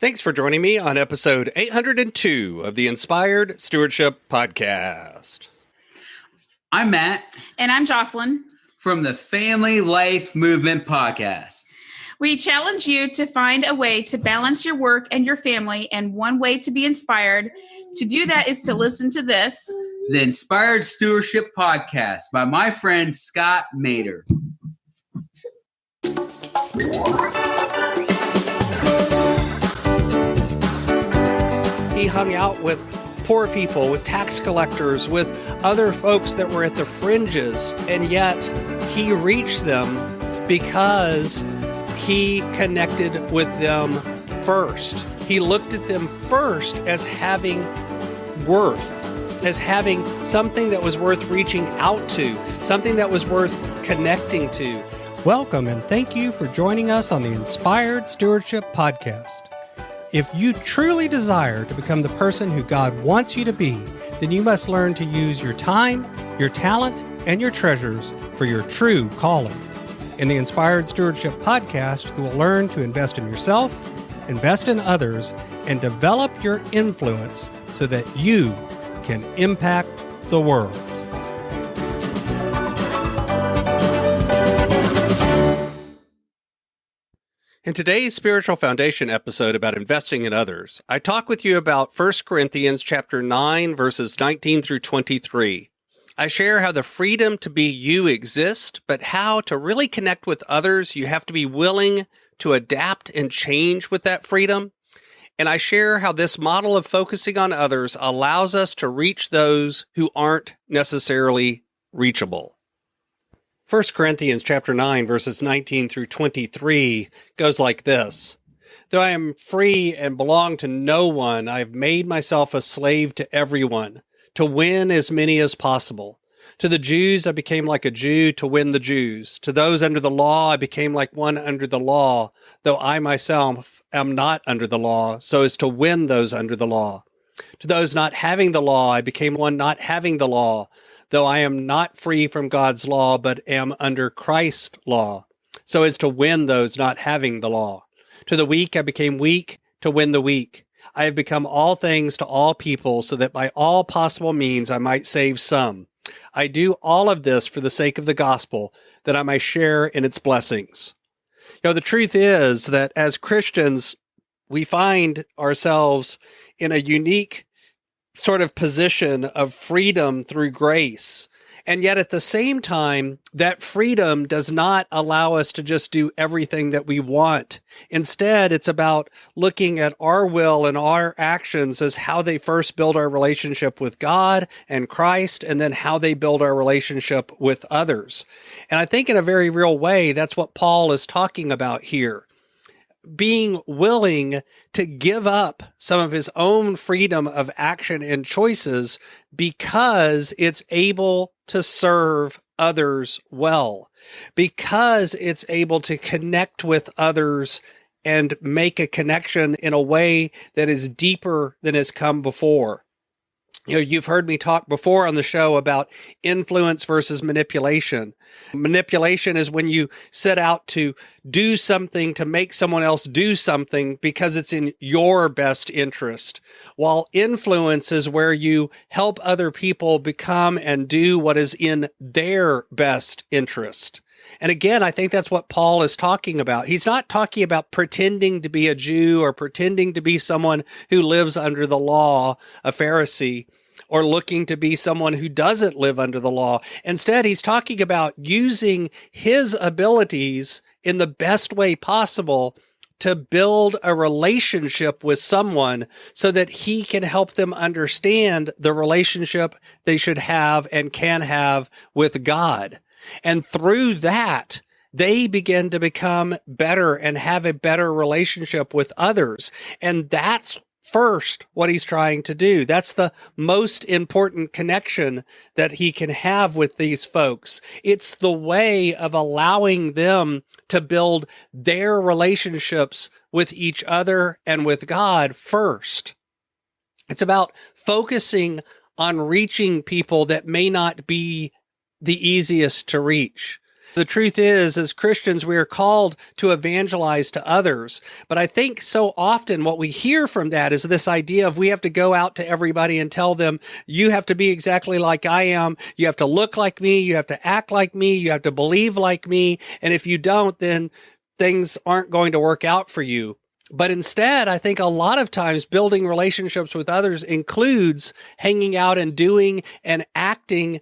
Thanks for joining me on episode 802 of the Inspired Stewardship Podcast. I'm Matt. And I'm Jocelyn. From the Family Life Movement Podcast. We challenge you to find a way to balance your work and your family, and one way to be inspired to do that is to listen to this. The Inspired Stewardship Podcast by my friend Scott Mater. He hung out with poor people, with tax collectors, with other folks that were at the fringes, and yet he reached them because he connected with them first. He looked at them first as having worth, as having something that was worth reaching out to, something that was worth connecting to. Welcome and thank you for joining us on the Inspired Stewardship Podcast. If you truly desire to become the person who God wants you to be, then you must learn to use your time, your talent, and your treasures for your true calling. In the Inspired Stewardship Podcast, you will learn to invest in yourself, invest in others, and develop your influence so that you can impact the world. In today's Spiritual Foundation episode about investing in others, I talk with you about 1 Corinthians chapter 9, verses 19 through 23. I share how the freedom to be you exists, but how to really connect with others, you have to be willing to adapt and change with that freedom. And I share how this model of focusing on others allows us to reach those who aren't necessarily reachable. 1 Corinthians chapter 9, verses 19 through 23 goes like this. Though I am free and belong to no one, I have made myself a slave to everyone, to win as many as possible. To the Jews I became like a Jew to win the Jews. To those under the law I became like one under the law, though I myself am not under the law, so as to win those under the law. To those not having the law I became one not having the law, though I am not free from God's law, but am under Christ's law, so as to win those not having the law. To the weak I became weak to win the weak. I have become all things to all people, so that by all possible means I might save some. I do all of this for the sake of the gospel, that I may share in its blessings. The truth is that as Christians, we find ourselves in a unique sort of position of freedom through grace. And yet at the same time, that freedom does not allow us to just do everything that we want. Instead, it's about looking at our will and our actions as how they first build our relationship with God and Christ, and then how they build our relationship with others. And I think in a very real way, that's what Paul is talking about here. Being willing to give up some of his own freedom of action and choices because it's able to serve others well, because it's able to connect with others and make a connection in a way that is deeper than has come before. You've heard me talk before on the show about influence versus manipulation. Manipulation is when you set out to do something to make someone else do something because it's in your best interest, while influence is where you help other people become and do what is in their best interest. And again, I think that's what Paul is talking about. He's not talking about pretending to be a Jew or pretending to be someone who lives under the law, a Pharisee, or looking to be someone who doesn't live under the law. Instead, he's talking about using his abilities in the best way possible to build a relationship with someone so that he can help them understand the relationship they should have and can have with God. And through that, they begin to become better and have a better relationship with others. And that's first what he's trying to do. That's the most important connection that he can have with these folks. It's the way of allowing them to build their relationships with each other and with God first. It's about focusing on reaching people that may not be the easiest to reach. The truth is, as Christians, we are called to evangelize to others. But I think so often what we hear from that is this idea of we have to go out to everybody and tell them, you have to be exactly like I am. You have to look like me. You have to act like me. You have to believe like me. And if you don't, then things aren't going to work out for you. But instead, I think a lot of times building relationships with others includes hanging out and doing and acting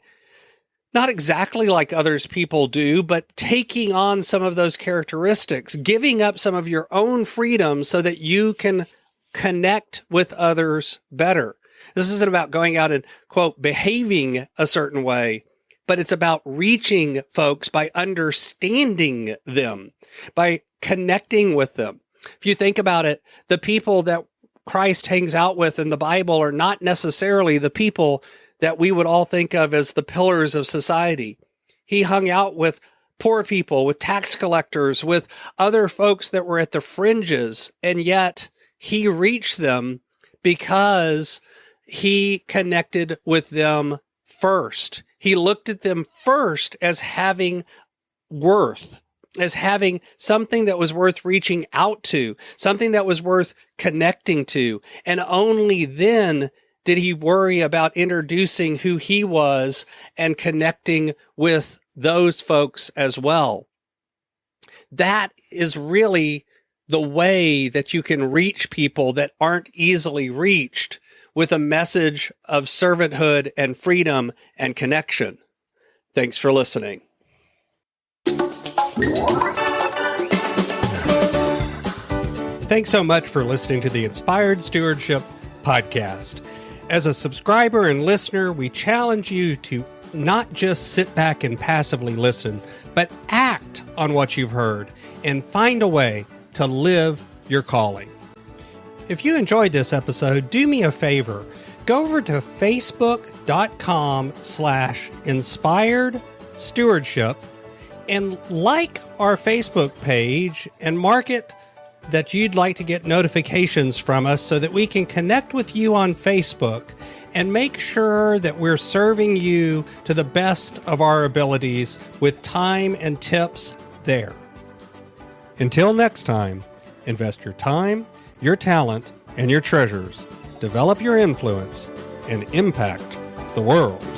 not exactly like others people do, but taking on some of those characteristics, giving up some of your own freedom so that you can connect with others better. This isn't about going out and, quote, behaving a certain way, but it's about reaching folks by understanding them, by connecting with them. If you think about it, the people that Christ hangs out with in the Bible are not necessarily the people that we would all think of as the pillars of society. He hung out with poor people, with tax collectors, with other folks that were at the fringes, and yet he reached them because he connected with them first. He looked at them first as having worth, as having something that was worth reaching out to, something that was worth connecting to. And only then did he worry about introducing who he was and connecting with those folks as well. That is really the way that you can reach people that aren't easily reached with a message of servanthood and freedom and connection. Thanks for listening. Thanks so much for listening to the Inspired Stewardship Podcast. As a subscriber and listener, we challenge you to not just sit back and passively listen, but act on what you've heard and find a way to live your calling. If you enjoyed this episode, do me a favor. Go over to facebook.com/inspired stewardship and like our Facebook page and mark it that you'd like to get notifications from us so that we can connect with you on Facebook and make sure that we're serving you to the best of our abilities with time and tips there. Until next time, invest your time, your talent, and your treasures. Develop your influence and impact the world.